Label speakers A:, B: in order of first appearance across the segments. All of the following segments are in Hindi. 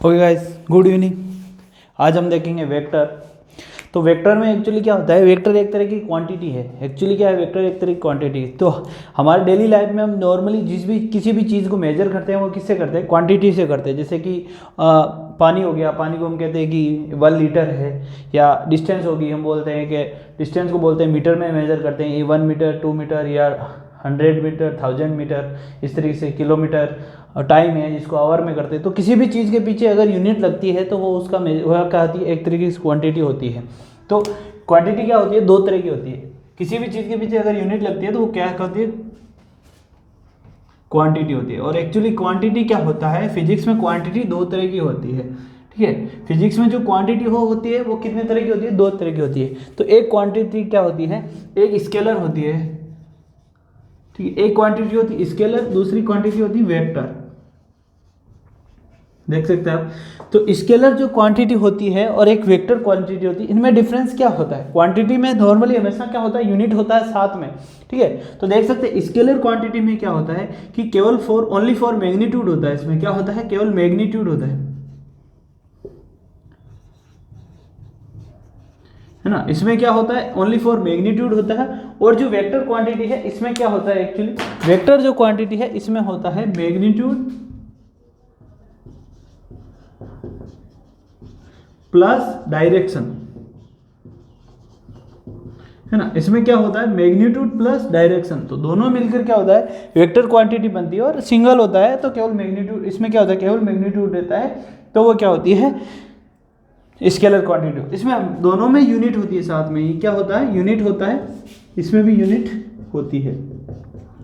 A: Okay guys, good evening. आज हम देखेंगे वेक्टर। तो वेक्टर में एक्चुअली क्या होता है, वेक्टर एक तरह की क्वांटिटी है। एक्चुअली क्या है, वेक्टर एक तरह की क्वांटिटी है। तो हमारे डेली लाइफ में हम नॉर्मली किसी भी चीज़ को मेजर करते हैं वो किससे करते हैं, क्वांटिटी से करते हैं। जैसे कि पानी हो गया, पानी को हम कहते हैं कि 1 लीटर है। या डिस्टेंस होगी, हम बोलते हैं कि डिस्टेंस को बोलते हैं मीटर में मेजर करते हैं, ये 1 मीटर 2 मीटर या 100 मीटर 1000 मीटर, इस तरीके से किलोमीटर। टाइम है जिसको आवर में करते हैं। तो किसी भी चीज़ के पीछे अगर यूनिट लगती है तो वो उसका वह क्या होती है, एक तरीके की क्वांटिटी होती है। तो क्वांटिटी क्या होती है, 2 तरह की होती है। किसी भी चीज़ के पीछे अगर यूनिट लगती है तो वो क्या होती है, क्वांटिटी होती है। और एक्चुअली क्वांटिटी क्या होता है, फिजिक्स में क्वांटिटी 2 तरह की होती है। ठीक है, फिजिक्स में जो क्वांटिटी होती है वो कितने तरह की होती है, 2 तरह की होती है। तो एक क्वांटिटी क्या होती है, एक स्केलर होती है। ठीक है, एक क्वांटिटी होती है स्केलर, दूसरी क्वांटिटी होती है वेक्टर। देख सकते हैं आप। तो स्केलर जो क्वांटिटी होती है और एक वेक्टर क्वांटिटी होती है, इनमें डिफरेंस क्या होता है। क्वांटिटी में नॉर्मली हमेशा क्या होता है, यूनिट होता है साथ में। ठीक है, तो देख सकते हैं स्केलर क्वांटिटी में क्या होता है कि केवल ओनली फॉर मैग्नीट्यूड होता है। इसमें क्या होता है, केवल मैग्नीट्यूड होता है ना। इसमें क्या होता है, ओनली फॉर मैग्नीट्यूड होता है। और जो वेक्टर क्वांटिटी है इसमें क्या होता है, एक्चुअली वेक्टर जो क्वांटिटी है इसमें होता है मैग्नीट्यूड प्लस डायरेक्शन, है ना। इसमें क्या होता है, मैग्नीट्यूड प्लस डायरेक्शन। तो दोनों मिलकर क्या होता है, वेक्टर क्वांटिटी बनती है। और सिंगल होता है तो केवल मैग्नीट्यूड, इसमें क्या होता है, केवल मैग्नीट्यूड रहता है तो वो क्या होती है, स्केलर क्वांटिटी। इसमें दोनों में यूनिट होती है साथ में। ये क्या होता है, यूनिट होता है, इसमें भी यूनिट होती है।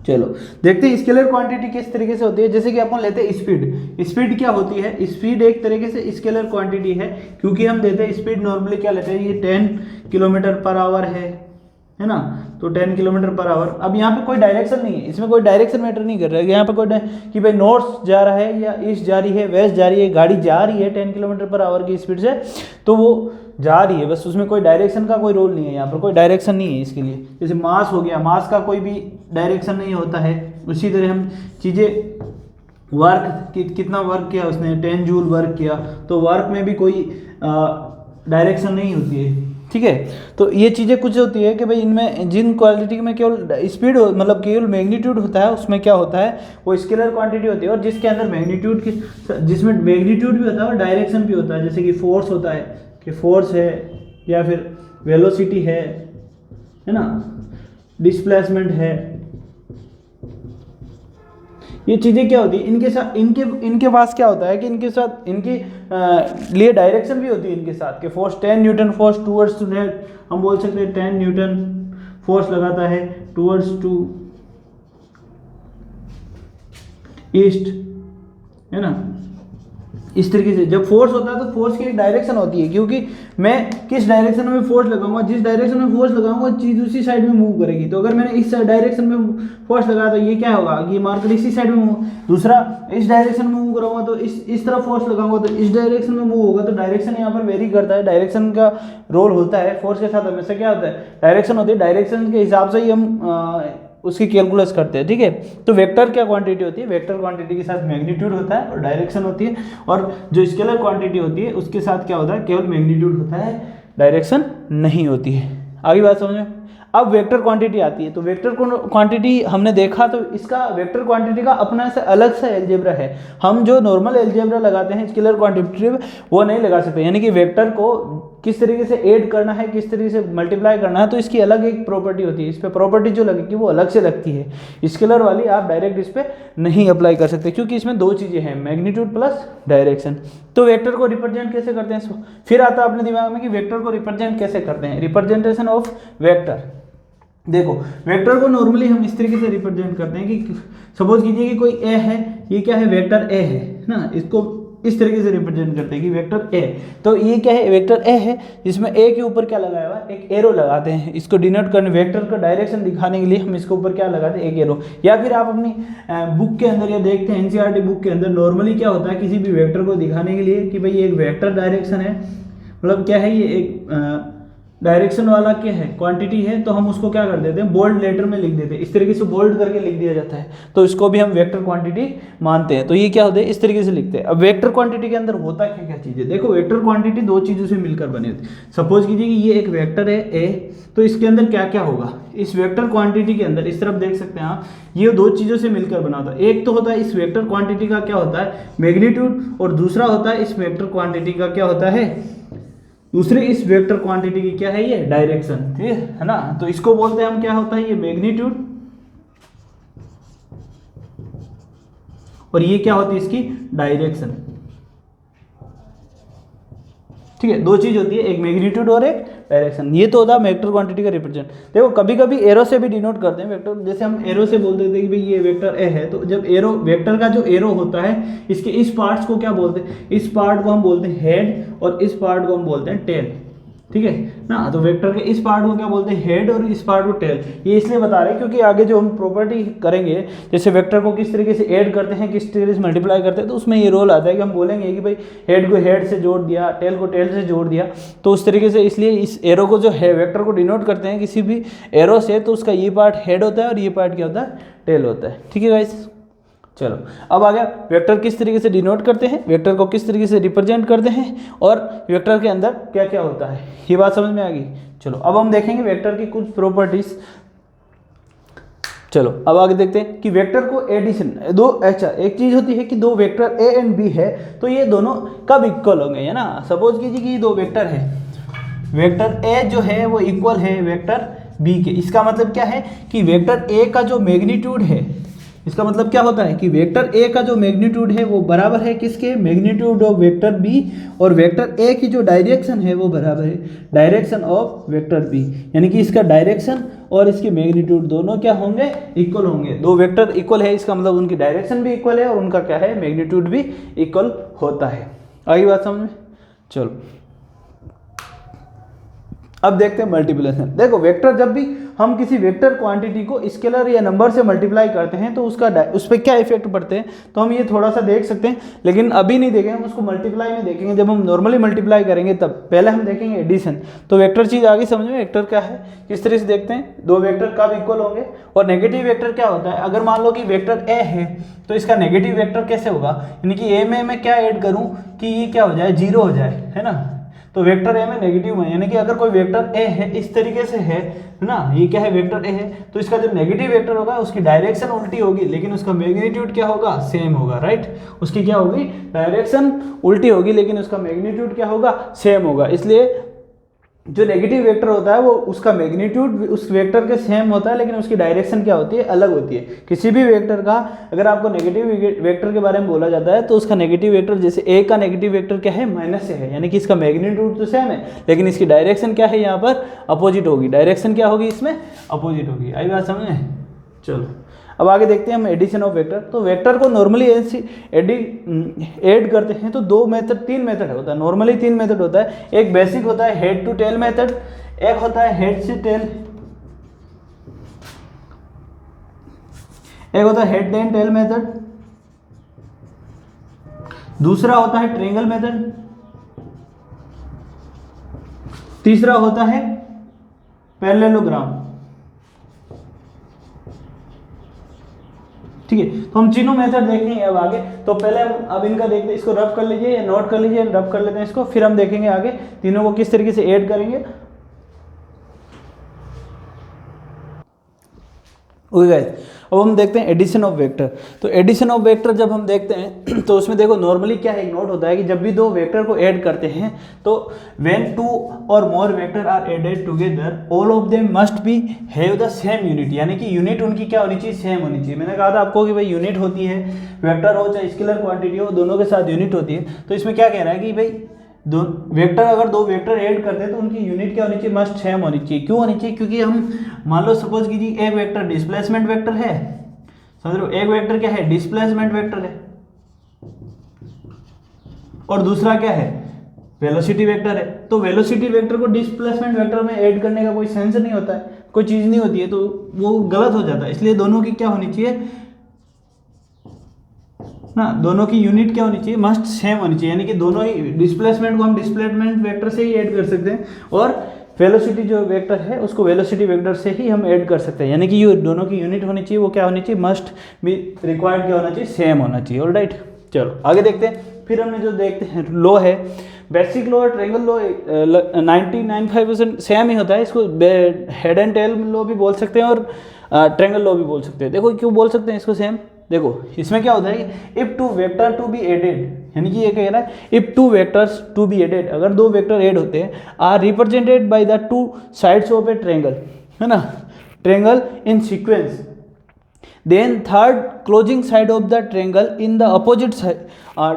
A: चलो देखते हैं स्केलर क्वांटिटी किस तरीके से होती है। जैसे कि अपन लेते हैं स्पीड। स्पीड क्या होती है, स्पीड एक तरीके से स्केलर क्वांटिटी है, क्योंकि हम देते हैं स्पीड नॉर्मली क्या लेते हैं, ये 10 किलोमीटर पर आवर है ना। तो 10 किलोमीटर पर आवर। अब यहाँ पे कोई डायरेक्शन नहीं है, इसमें कोई डायरेक्शन मैटर नहीं कर रहा है। यहाँ पे कोई कि भाई नॉर्थ जा रहा है या ईस्ट जा रही है, वेस्ट जा रही है, गाड़ी जा रही है 10 किलोमीटर पर आवर की स्पीड से, तो वो जा रही है, बस उसमें कोई डायरेक्शन का कोई रोल नहीं है। यहाँ पर कोई डायरेक्शन नहीं है इसके लिए। जैसे मास हो गया, मास का कोई भी डायरेक्शन नहीं होता है। उसी तरह हम चीज़ें वर्क कितना वर्क किया उसने, 10 जूल वर्क किया, तो वर्क में भी कोई डायरेक्शन नहीं होती है। ठीक है, तो ये चीज़ें कुछ होती है कि भाई इनमें जिन क्वालिटी में केवल स्पीड मतलब केवल मैग्नीट्यूड होता है, उसमें क्या होता है, वो स्केलर क्वांटिटी होती है। और जिसके अंदर मैग्नीट्यूड की, जिसमें मैग्नीट्यूड भी होता है और डायरेक्शन भी होता है। जैसे कि फोर्स होता है कि फोर्स है, या फिर वेलोसिटी है ना, डिस्प्लेसमेंट है। ये चीज़ें क्या होती है, इनके साथ इनके पास क्या होता है कि इनके साथ इनके लिए डायरेक्शन भी होती है इनके साथ। कि force 10 newton force towards to net, हम बोल सकते हैं 10 न्यूटन फोर्स लगाता है टूवर्ड्स टू ईस्ट, है ना। इस तरीके से जब फोर्स होता है तो फोर्स की एक डायरेक्शन होती है, क्योंकि मैं किस डायरेक्शन में फोर्स लगाऊंगा, जिस डायरेक्शन में फोर्स लगाऊंगा चीज़ उसी साइड में मूव करेगी। तो अगर मैंने इस डायरेक्शन में फोर्स लगाया तो ये क्या होगा, ये मार्कर इसी साइड में मूव। दूसरा इस डायरेक्शन में मूव करूंगा तो इस तरफ फोर्स लगाऊंगा तो इस डायरेक्शन में मूव होगा। तो डायरेक्शन यहाँ पर वेरी करता है, डायरेक्शन का रोल होता है। फोर्स के साथ हमेशा क्या होता है, डायरेक्शन होती है। डायरेक्शन के हिसाब से ही हम उसकी कैलकुलस करते हैं। ठीक है, तो वेक्टर क्या क्वांटिटी होती है, वेक्टर क्वांटिटी के साथ मैग्नीट्यूड होता है और डायरेक्शन होती है। और जो स्केलर क्वांटिटी होती है उसके साथ क्या होता है, केवल मैग्नीट्यूड होता है, डायरेक्शन नहीं होती है। आगे बात समझ में। अब वेक्टर क्वांटिटी आती है। तो वेक्टर क्वांटिटी हमने देखा, तो इसका वेक्टर क्वांटिटी का अपना से अलग सा एल्जेब्रा है। हम जो नॉर्मल एल्जेब्रा लगाते हैं स्केलर क्वांटिटी वो नहीं लगा सकते। यानी कि वेक्टर को किस तरीके से ऐड करना है, किस तरीके से मल्टीप्लाई करना है, तो इसकी अलग एक प्रॉपर्टी होती है। इस पर प्रॉपर्टी जो लगेगी वो अलग से लगती है। स्केलर वाली आप डायरेक्ट इस पर नहीं अप्लाई कर सकते, क्योंकि इसमें 2 चीज़ें हैं, मैग्नीट्यूड प्लस डायरेक्शन। तो वेक्टर को रिप्रेजेंट कैसे करते हैं, फिर आता है अपने दिमाग में कि वेक्टर को रिप्रेजेंट कैसे करते हैं। रिप्रेजेंटेशन ऑफ वेक्टर, देखो वेक्टर को नॉर्मली हम इस तरीके से रिप्रेजेंट करते हैं कि सपोज कीजिए कि कोई ए है, ये क्या है, वेक्टर ए है ना। इसको इस तरीके से रिप्रेजेंट करते हैं कि वेक्टर ए। तो ये क्या है, वेक्टर ए है, जिसमें ए के ऊपर क्या लगाया हुआ है, एक एरो लगाते हैं। इसको डिनोट करने, वेक्टर का डायरेक्शन दिखाने के लिए हम इसके ऊपर क्या लगाते हैं, एक एरो। या फिर आप अपनी बुक के अंदर या देखते हैं एनसीईआरटी बुक के अंदर नॉर्मली क्या होता है, किसी भी वेक्टर को दिखाने के लिए कि भाई एक वेक्टर डायरेक्शन है, मतलब क्या है, ये एक डायरेक्शन वाला क्या है, क्वांटिटी है, तो हम उसको क्या कर देते हैं, बोल्ड लेटर में लिख देते हैं। इस तरीके से बोल्ड करके लिख दिया जाता है, तो इसको भी हम वेक्टर क्वांटिटी मानते हैं। तो ये क्या होता है, इस तरीके से लिखते हैं। अब वेक्टर क्वांटिटी के अंदर होता क्या क्या चीज़ है, देखो वेक्टर क्वांटिटी दो चीज़ों से मिलकर बनी होती है। सपोज कीजिए कि ये एक वेक्टर है ए, तो इसके अंदर क्या क्या होगा, इस वेक्टर क्वांटिटी के अंदर इस तरफ देख सकते हैं आप, ये दो चीज़ों से मिलकर बना होता है। एक तो होता है इस वेक्टर क्वांटिटी का क्या होता है, मैग्नीट्यूड, और दूसरा होता है इस वेक्टर क्वांटिटी का क्या होता है, दूसरे इस वेक्टर क्वांटिटी की क्या है, ये डायरेक्शन, ठीक है ना। तो इसको बोलते हैं हम, क्या होता है ये मैग्नीट्यूड, और ये क्या होती है इसकी डायरेक्शन, ठीक है। दो चीज होती है, एक मैग्नीट्यूड और एक डायरेक्शन। ये तो होता है वेक्टर क्वांटिटी का रिप्रेजेंट। देखो कभी कभी एरो से भी डिनोट करते हैं वेक्टर, जैसे हम एरो से बोलते थे कि भाई ये वेक्टर ए है, तो जब एरो, वेक्टर का जो एरो होता है, इसके इस पार्ट्स को क्या बोलते हैं, इस पार्ट को हम बोलते हैं हेड, और इस पार्ट को हम बोलते हैं टेल, ठीक है ना। तो वेक्टर के इस पार्ट को क्या बोलते हैं, हेड, और इस पार्ट को टेल। ये इसलिए बता रहे हैं क्योंकि आगे जो हम प्रॉपर्टी करेंगे, जैसे वेक्टर को किस तरीके से ऐड करते हैं, किस तरीके से मल्टीप्लाई करते हैं, तो उसमें ये रोल आता है कि हम बोलेंगे कि भाई हेड को हेड से जोड़ दिया, टेल को टेल से जोड़ दिया, तो उस तरीके से। इसलिए इस एरो को जो है वेक्टर को डिनोट करते हैं किसी भी एरो से, तो उसका ये पार्ट हेड होता है और ये पार्ट क्या होता है, टेल होता है, ठीक है गाइस। चलो अब आ गया वेक्टर किस तरीके से डिनोट करते हैं, वेक्टर को किस तरीके से रिप्रेजेंट करते हैं, और वेक्टर के अंदर क्या क्या होता है, ये बात समझ में आ गई। चलो अब हम देखेंगे वेक्टर की कुछ प्रॉपर्टीज। चलो अब आगे देखते हैं कि वेक्टर को एडिशन दो, अच्छा एक चीज होती है कि दो वेक्टर ए एंड बी है, तो ये दोनों कब इक्वल होंगे, है ना। सपोज कीजिए कि ये दो वेक्टर है, वेक्टर ए जो है वो इक्वल है वेक्टर बी के। इसका मतलब क्या है कि वेक्टर ए का जो मैग्नीट्यूड है, इसका मतलब क्या होता है कि वेक्टर ए का जो मैग्नीट्यूड है वो बराबर है किसके, मैग्नीट्यूड ऑफ वेक्टर बी, और वेक्टर ए की जो डायरेक्शन है वो बराबर है डायरेक्शन ऑफ वेक्टर बी। यानी कि इसका डायरेक्शन और इसकी मैग्नीट्यूड दोनों क्या होंगे, इक्वल होंगे। दो वेक्टर इक्वल है, इसका मतलब उनकी डायरेक्शन भी इक्वल है और उनका क्या है, मैग्नीट्यूड भी इक्वल होता है। आगे बात समझ में। चलो अब देखते हैं मल्टीप्लिकेशन। देखो वेक्टर, जब भी हम किसी वेक्टर क्वांटिटी को स्केलर या नंबर से मल्टीप्लाई करते हैं तो उसका उस पर क्या इफेक्ट पड़ते हैं, तो हम ये थोड़ा सा देख सकते हैं, लेकिन अभी नहीं देखेंगे, हम उसको मल्टीप्लाई में देखेंगे। जब हम नॉर्मली मल्टीप्लाई करेंगे तब पहले हम देखेंगे एडिशन। तो वेक्टर चीज़ आगे समझ में, वेक्टर क्या है, किस तरह से देखते हैं, दो वेक्टर कब इक्वल होंगे। और नेगेटिव वेक्टर क्या होता है, अगर मान लो कि वेक्टर ए है तो इसका नेगेटिव वेक्टर कैसे होगा, यानी कि ए में मैं क्या ऐड करूँ कि ये क्या हो जाए, जीरो हो जाए, है ना। तो वेक्टर ए में नेगेटिव है, यानी कि अगर कोई वेक्टर ए है इस तरीके से है ना, ये क्या है वेक्टर ए है, तो इसका जो नेगेटिव वेक्टर होगा उसकी डायरेक्शन उल्टी होगी, लेकिन उसका मैग्नीट्यूड क्या होगा, सेम होगा, राइट। उसकी क्या होगी, डायरेक्शन उल्टी होगी, लेकिन उसका मैग्नीट्यूड क्या होगा, सेम होगा। इसलिए जो नेगेटिव वेक्टर होता है वो उसका मैग्नीट्यूड उस वेक्टर के सेम होता है, लेकिन उसकी डायरेक्शन क्या होती है, अलग होती है। किसी भी वेक्टर का अगर आपको नेगेटिव वेक्टर के बारे में बोला जाता है तो उसका नेगेटिव वेक्टर, जैसे ए का नेगेटिव वेक्टर क्या है, माइनस से है, यानी कि इसका मैग्नीट्यूड तो सेम है, लेकिन इसकी डायरेक्शन क्या है, यहाँ पर अपोजिट होगी। डायरेक्शन क्या होगी इसमें, अपोजिट होगी। आई बात समझ में। चलो अब आगे देखते हैं हम एडिशन ऑफ वेक्टर। तो वेक्टर को नॉर्मली ऐड करते हैं तो दो मेथड, तीन मेथड होता है, नॉर्मली तीन मेथड होता है। एक बेसिक होता है हेड टू टेल मेथड, एक होता है हेड से टेल, एक होता है हेड देन टेल मेथड, दूसरा होता है ट्रायंगल मेथड, तीसरा होता है पैरेललोग्राम। ठीक है, तो हम तीनों मेथड देखेंगे अब आगे। तो पहले हम अब इनका देखते हैं, इसको रफ कर लीजिए या नोट कर लीजिए, रफ कर लेते हैं इसको, फिर हम देखेंगे आगे तीनों को किस तरीके से ऐड करेंगे। ओके गाइस, अब हम देखते हैं एडिशन ऑफ वेक्टर। तो एडिशन ऑफ वेक्टर जब हम देखते हैं तो उसमें देखो नॉर्मली क्या है, एक नोट होता है कि जब भी दो वेक्टर को ऐड करते हैं तो when two or more vector are added together all of them must be have the same unit, यानी कि यूनिट उनकी क्या होनी चाहिए, सेम होनी चाहिए। मैंने कहा था आपको कि भाई यूनिट होती है, वेक्टर हो चाहे स्केलर क्वांटिटी हो, दोनों के साथ यूनिट होती है। तो इसमें क्या कह रहा है कि भाई दो वेक्टर, अगर दो वेक्टर ऐड करते हैं तो उनकी यूनिट क्या होनी चाहिए, मस्ट सेम होनी चाहिए। क्यों होनी चाहिए, क्योंकि हम मान लो सपोज कीजिए एक वेक्टर डिस्प्लेसमेंट वेक्टर है, समझ लो, एक वेक्टर क्या है, डिस्प्लेसमेंट वेक्टर है, और दूसरा क्या है, वेलोसिटी वेक्टर है। तो वेलोसिटी वेक्टर को डिस्प्लेसमेंट वेक्टर में ऐड करने का कोई सेंस नहीं होता है, कोई चीज़ नहीं होती है, तो वो गलत हो जाता है। इसलिए दोनों की क्या होनी चाहिए ना, दोनों की यूनिट क्या होनी चाहिए, मस्ट सेम होनी चाहिए। यानी कि दोनों ही डिस्प्लेसमेंट को हम डिस्प्लेसमेंट वेक्टर से ही ऐड कर सकते हैं और वेलोसिटी जो वेक्टर है उसको वेलोसिटी वेक्टर से ही हम ऐड कर सकते हैं, यानी कि ये दोनों की यूनिट होनी चाहिए, वो क्या होनी चाहिए, मस्ट बी रिक्वायर्ड क्या होना चाहिए, सेम होना चाहिए। ऑलराइट, चलो आगे देखते हैं। फिर हमने जो देखते हैं लो है, बेसिक लो और ट्रायंगल लो 99.5% सेम ही होता है। इसको हेड एंड टेल लो भी बोल सकते हैं और ट्रायंगल लो भी बोल सकते हैं। देखो क्यों बोल सकते हैं इसको सेम, देखो इसमें क्या होता है, if two vector to be added, यानी कि ये कह रहा है if two vectors to be added, अगर दो वेक्टर ऐड होते हैं, are represented by the two sides of a triangle, है ना, triangle in sequence, then third closing side of the triangle in the opposite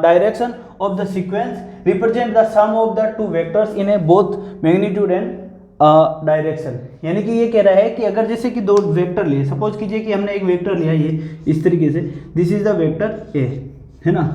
A: direction of the sequence represent the sum of the two vectors in a both magnitude and direction। यानी कि ये कह रहा है कि अगर जैसे कि दो वेक्टर लिए, सपोज कीजिए कि हमने एक वेक्टर लिया ये इस तरीके से, this is the vector A, है ना,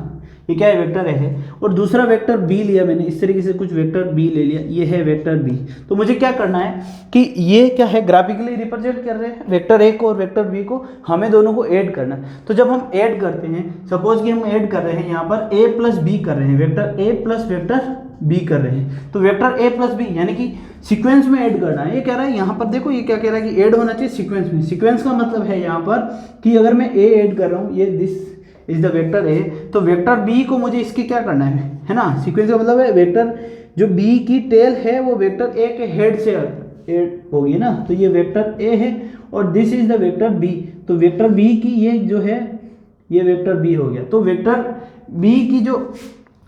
A: ये क्या है, वेक्टर ए है, और दूसरा वेक्टर बी लिया मैंने, इस तरीके से कुछ वेक्टर बी ले लिया, ये है वेक्टर बी। तो मुझे क्या करना है कि ये क्या है, ग्राफिकली रिप्रेजेंट कर रहे हैं वेक्टर ए को और वेक्टर बी को, हमें दोनों को ऐड करना है। तो जब हम ऐड करते हैं, सपोज कि हम ऐड कर रहे हैं यहाँ पर ए प्लस बी कर रहे हैं, vector A plus vector B कर रहे हैं, तो वेक्टर ए प्लस बी यानी कि सीक्वेंस में ऐड करना है। ये कह रहा है यहाँ पर, देखो ये क्या कह रहा है कि ऐड होना चाहिए सीक्वेंस में। सीक्वेंस का मतलब है यहाँ पर कि अगर मैं ए ऐड कर रहा हूँ, ये this is the vector A, तो वेक्टर बी को मुझे इसकी क्या करना है ना, सीक्वेंस का मतलब है वेक्टर जो बी की टेल है वो वेक्टर ए के हेड से ऐड होगी ना, तो ये वेक्टर ए है और this is the vector B, तो वेक्टर बी की ये जो है ये वेक्टर बी हो गया। तो वेक्टर बी की जो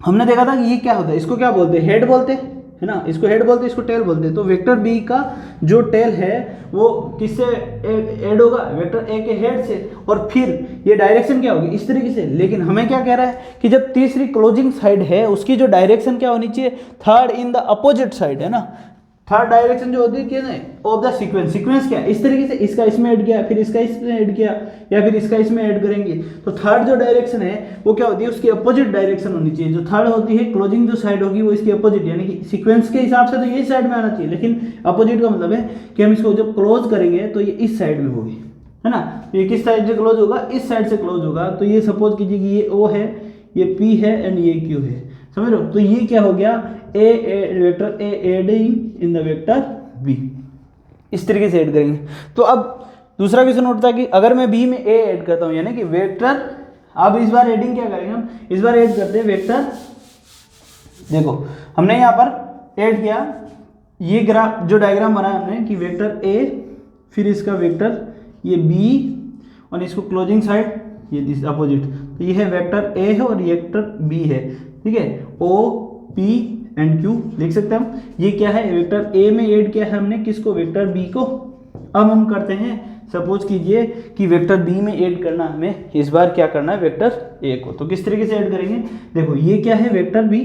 A: हमने देखा था कि ये क्या होता है, इसको क्या बोलते हैं, हेड बोलते हैं, है ना, इसको हेड बोलते हैं, इसको टेल बोलते हैं। तो वेक्टर बी का जो टेल है वो किससे ऐड होगा, वेक्टर ए के हेड से, और फिर ये डायरेक्शन क्या होगी, इस तरीके से। लेकिन हमें क्या कह रहा है कि जब तीसरी क्लोजिंग साइड है उसकी जो डायरेक्शन क्या होनी चाहिए, third in the opposite side, है ना, थर्ड डायरेक्शन जो होती है क्या है, ऑफ द सीक्वेंस। सीक्वेंस क्या है, इस तरीके से इसका इसमें ऐड किया, फिर इसका इसमें ऐड किया, या फिर इसका इसमें ऐड करेंगे। तो थर्ड जो डायरेक्शन है वो क्या होती है, उसकी अपोजिट डायरेक्शन होनी चाहिए। जो थर्ड होती है क्लोजिंग जो साइड होगी वो इसकी अपोजिट, यानी कि सीक्वेंस के हिसाब से तो ये साइड में आना चाहिए, लेकिन अपोजिट का मतलब है कि हम इसको जब क्लोज करेंगे तो ये इस साइड में होगी, है ना। तो ये किस साइड से क्लोज होगा, इस साइड से क्लोज होगा। तो ये सपोज कीजिए कि ये ओ है, ये पी है एंड ये क्यू है, समझ रहे हो। तो ये क्या हो गया, A vector A adding in the vector B, इस तरीके से ऐड करेंगे। तो अब दूसरा क्वेश्चन उठता है कि अगर मैं बी में ए ऐड करता हूं, यानी कि वेक्टर, अब इस बार एडिंग क्या करेंगे हम, इस बार ऐड करते हैं वेक्टर, देखो हमने यहाँ पर ऐड किया, ये ग्राफ जो डायग्राम बनाया हमने कि वेक्टर ए, फिर इसका वेक्टर ये बी, और इसको क्लोजिंग साइड ये दिस अपोजिट, तो ये है वेक्टर ए है और ये वेक्टर बी है, ठीक है, ओ पी एंड क्यू लिख सकते हैं हम। ये क्या है, वेक्टर ए में ऐड किया है हमने किसको, वेक्टर बी को। अब हम करते हैं, सपोज कीजिए कि वेक्टर बी में ऐड करना हमें इस बार क्या करना है, वेक्टर ए को। तो किस तरीके से ऐड करेंगे, देखो ये क्या है, वेक्टर बी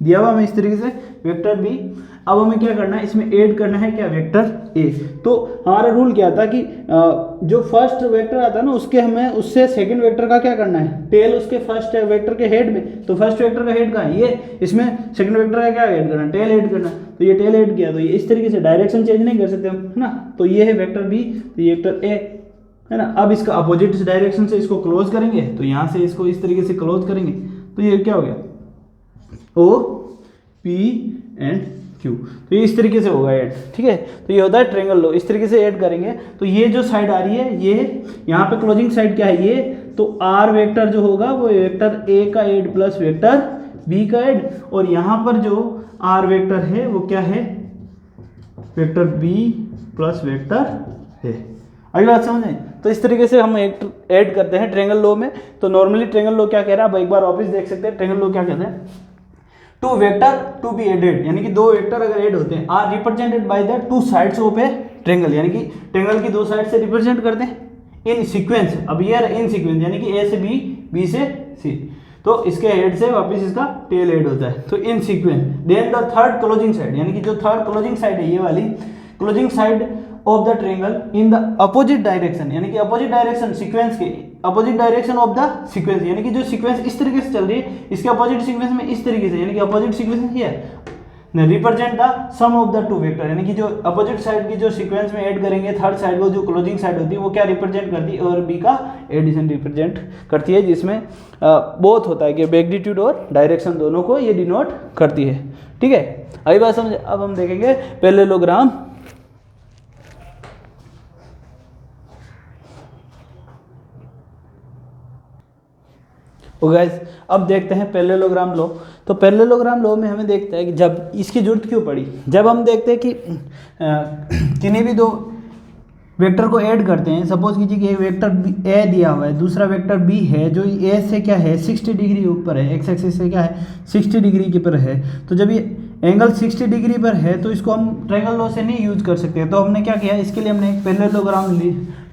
A: दिया हुआ हमें इस तरीके से, वेक्टर बी। अब हमें क्या करना है, इसमें ऐड करना है क्या, वेक्टर ए। तो हमारा रूल क्या था कि जो फर्स्ट वेक्टर आता है ना उसके हमें उससे सेकंड वेक्टर का क्या करना है, टेल उसके फर्स्ट वेक्टर के हेड में। तो फर्स्ट वेक्टर का हेड कहाँ है, ये, इसमें सेकंड वेक्टर का क्या ऐड करना, टेल ऐड करना। तो ये टेल ऐड किया, तो ये इस तरीके से डायरेक्शन चेंज नहीं कर सकते हम, है ना। तो ये है वेक्टर बी, तो ये वेक्टर ए, है ना। अब इसका अपोजिट डायरेक्शन से इसको क्लोज करेंगे, तो यहाँ से इसको इस तरीके से क्लोज करेंगे, तो ये क्या हो गया, ओ पी एंड क्यू। तो ये इस तरीके से होगा ऐड, ठीक है। तो ये होता है ट्रायंगल लो, इस तरीके से ऐड करेंगे। तो ये जो साइड आ रही है, ये यहाँ पे क्लोजिंग साइड क्या है, ये तो आर वेक्टर जो होगा वो वेक्टर ए का ऐड प्लस वेक्टर बी का ऐड, और यहाँ पर जो आर वेक्टर है वो क्या है, वेक्टर बी प्लस वेक्टर है। अगली बात समझें। तो इस तरीके से हम ऐड करते हैं ट्रायंगल लो में। तो नॉर्मली ट्रायंगल लो क्या कह रहा है, अब एक बार वापस देख सकते हैं ट्रायंगल लो क्या कहते हैं, two vector to be added, यानी कि दो वेक्टर अगर ऐड होते हैं, are represented by the two sides of a triangle, यानी कि ट्रायंगल की दो साइड से रिप्रेजेंट करते हैं इन सीक्वेंस। अब ये इन सीक्वेंस यानी कि ए से बी, बी से सी, तो इसके हेड से वापस इसका टेल हेड होता है। तो in sequence then the third closing side, यानी कि जो थर्ड क्लोजिंग साइड है ये वाली closing side of the triangle in the opposite direction, यानी कि अपोजिट डायरेक्शन सीक्वेंस के opposite direction of the sequence, यानी कि जो सीक्वेंस इस तरीके से चल रही है इसके अपोजिट सीक्वेंस में इस तरीके से, यानी कि opposite sequence here represent the sum of the two vector, यानी कि जो अपोजिट साइड की जो सीक्वेंस में ऐड करेंगे थर्ड साइड को, जो क्लोजिंग साइड होती है वो क्या रिप्रेजेंट करती है, और बी का एडिशन रिप्रेजेंट करती है, जिसमें बोथ होता है कि मैग्नीट्यूड और डायरेक्शन दोनों को ये डिनोट करती है। ठीक है, अभी बात समझे। अब हम देखेंगे पैरेललोग्राम। गाइस अब देखते हैं पैरेललोग्राम लॉ। तो पैरेललोग्राम लॉ में हमें देखते हैं कि जब इसकी जरूरत क्यों पड़ी, जब हम देखते हैं कि किन्हीं भी दो वेक्टर को ऐड करते हैं, सपोज कीजिए कि एक वेक्टर ए दिया हुआ है, दूसरा वेक्टर बी है, जो ए से क्या है 60 डिग्री ऊपर है, एक्स एक्सिस से क्या है 60 डिग्री के पर है। तो जब ये एंगल 60 डिग्री पर है तो इसको हम ट्रायंगल लॉ से नहीं यूज कर सकते। तो हमने क्या किया, इसके लिए हमने एक पैरेललोग्राम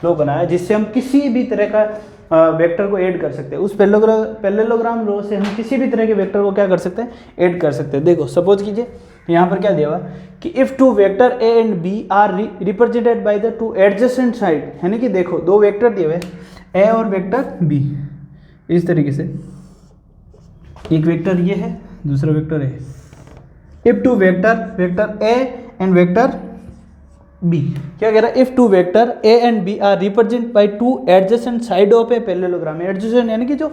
A: लॉ बनाया, जिससे हम किसी भी तरह का वेक्टर को ऐड कर सकते हैं। उस पैरेललोग्राम लॉ से हम किसी भी तरह के वेक्टर को क्या कर सकते हैं, ऐड कर सकते हैं। देखो सपोज कीजिए यहाँ पर क्या दिया हुआ कि if two vector A and B are represented by the two adjacent side, यानी कि देखो दो वेक्टर दिए हुए ए और वेक्टर बी, इस तरीके से एक वेक्टर ये है, दूसरा वेक्टर है। If two vector A and vector B, क्या कह रहा है, if two vector A and B are represent by two adjacent side of a parallelogram. Adjacent यानी कि जो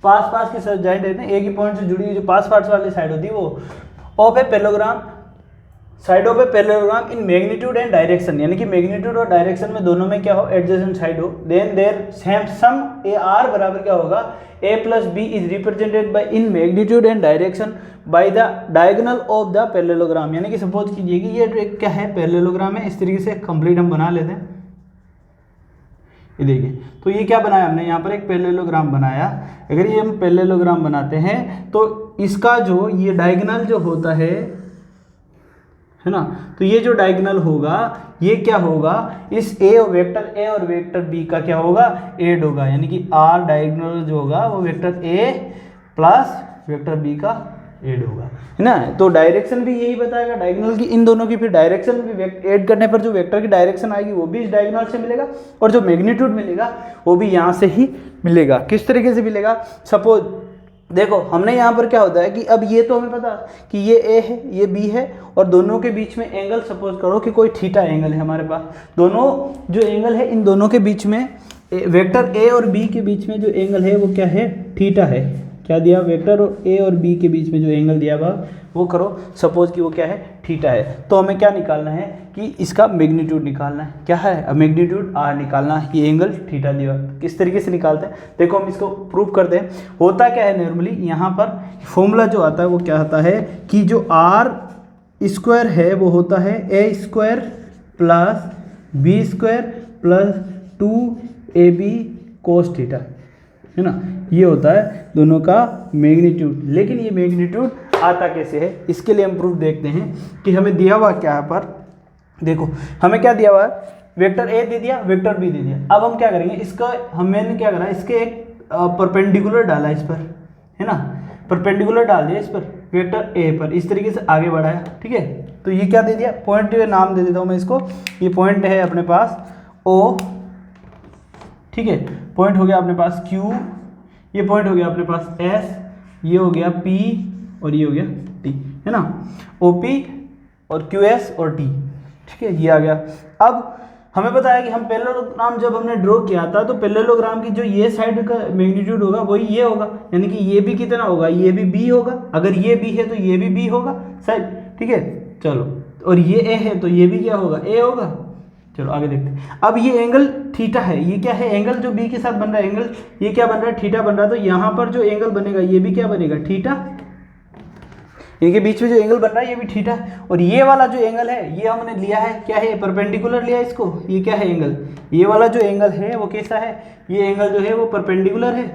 A: पास पास के साइड रहते हैं, एक ही पॉइंट से जुड़ी हुई जो पास पास वाली साइड होती है वो, of a parallelogram, side of a parallelogram in magnitude and direction, यानी कि मैग्नीट्यूड और डायरेक्शन में दोनों में क्या हो, एडजेसेंट साइड हो। Then their sum A R बराबर क्या होगा, A plus B is represented by in magnitude and direction by the diagonal of the parallelogram. यानी कि सपोज कीजिए कि ये क्या है, पैरेललोग्राम है, इस तरीके से कंप्लीट हम बना लेते हैं। ये देखिए, तो ये क्या बनाया हमने, यहाँ पर एक पैरेललोग्राम बनाया। अगर ये हम पैरेललोग्राम बनाते हैं तो इसका जो ये डायगोनल जो होता है ना, तो ये जो डायगोनल होगा ये क्या होगा, इस ए और वेक्टर बी का क्या होगा, एड होगा। यानी कि आर डायगोनल जो होगा वो vector A plus vector B का एड होगा, है ना। तो डायरेक्शन भी यही बताएगा डायगोनल की, इन दोनों की फिर डायरेक्शन भी ऐड करने पर जो वेक्टर की डायरेक्शन आएगी वो भी इस डायगोनल से मिलेगा, और जो मैग्नीट्यूड मिलेगा वो भी यहाँ से ही मिलेगा। किस तरीके से मिलेगा, सपोज देखो हमने यहाँ पर क्या होता है कि अब ये तो हमें पता कि ये ए है ये बी है, और दोनों के बीच में एंगल, सपोज करो कि कोई थीटा एंगल है हमारे पास, दोनों जो एंगल है इन दोनों के बीच में, वेक्टर ए और बी के बीच में जो एंगल है वो क्या है, थीटा है। क्या दिया, वेक्टर ए और बी के बीच में जो एंगल दिया हुआ वो करो सपोज कि वो क्या है, थीटा है। तो हमें क्या निकालना है कि इसका मैग्नीट्यूड निकालना है, क्या है, मैग्नीट्यूड आर निकालना है। ये एंगल थीटा दिया, किस तरीके से निकालते हैं देखो, हम इसको प्रूव करते हैं। होता क्या है नॉर्मली, यहाँ पर फॉर्मूला जो आता है वो क्या आता है कि जो आर स्क्वायर है वो होता है A square plus B square plus 2ab cos theta, है ना। ये होता है दोनों का मैग्नीट्यूड। लेकिन ये मैग्नीट्यूड आता कैसे है, इसके लिए हम प्रूफ देखते हैं कि हमें दिया हुआ क्या है। पर देखो हमें क्या दिया हुआ है, वेक्टर ए दे दिया, वेक्टर बी दे दिया। अब हम क्या करेंगे, इसका हमने क्या करा, इसके एक परपेंडिकुलर डाला इस पर, है ना, परपेंडिकुलर डाल दिया इस पर, वेक्टर ए पर, इस तरीके से आगे बढ़ाया। ठीक है, तो ये क्या दे दिया, पॉइंट नाम दे देता हूँ मैं इसको, ये पॉइंट है अपने पास ओ, ठीक है, पॉइंट हो गया अपने पास क्यू, ये पॉइंट हो गया अपने पास एस, ये हो गया पी और ये हो गया टी, है ना, ओपी और क्यू एस और टी। ठीक है, ये आ गया। अब हमें पता है कि हम पैरेललोग्राम जब हमने ड्रॉ किया था तो पैरेललोग्राम की जो ये साइड का मैग्नीट्यूड होगा वही ये होगा, यानी कि ये भी कितना होगा, ये भी बी होगा। अगर ये बी है तो ये भी बी होगा साइड। ठीक है, चलो, और ये ए है तो ये भी क्या होगा, ए होगा। चलो आगे देखते हैं। अब ये एंगल थीटा है, ये क्या है, एंगल जो बी के साथ बन रहा है एंगल, ये क्या बन रहा है, थीटा बन रहा है। तो यहाँ पर जो एंगल बनेगा ये भी क्या बनेगा, थीटा। इनके बीच में जो एंगल बन रहा है ये भी थीटा है। और ये वाला जो एंगल है ये हमने लिया है क्या है, परपेंडिकुलर लिया इसको। ये क्या है एंगल, ये वाला जो एंगल है वो कैसा है, ये एंगल जो है वो परपेंडिकुलर है।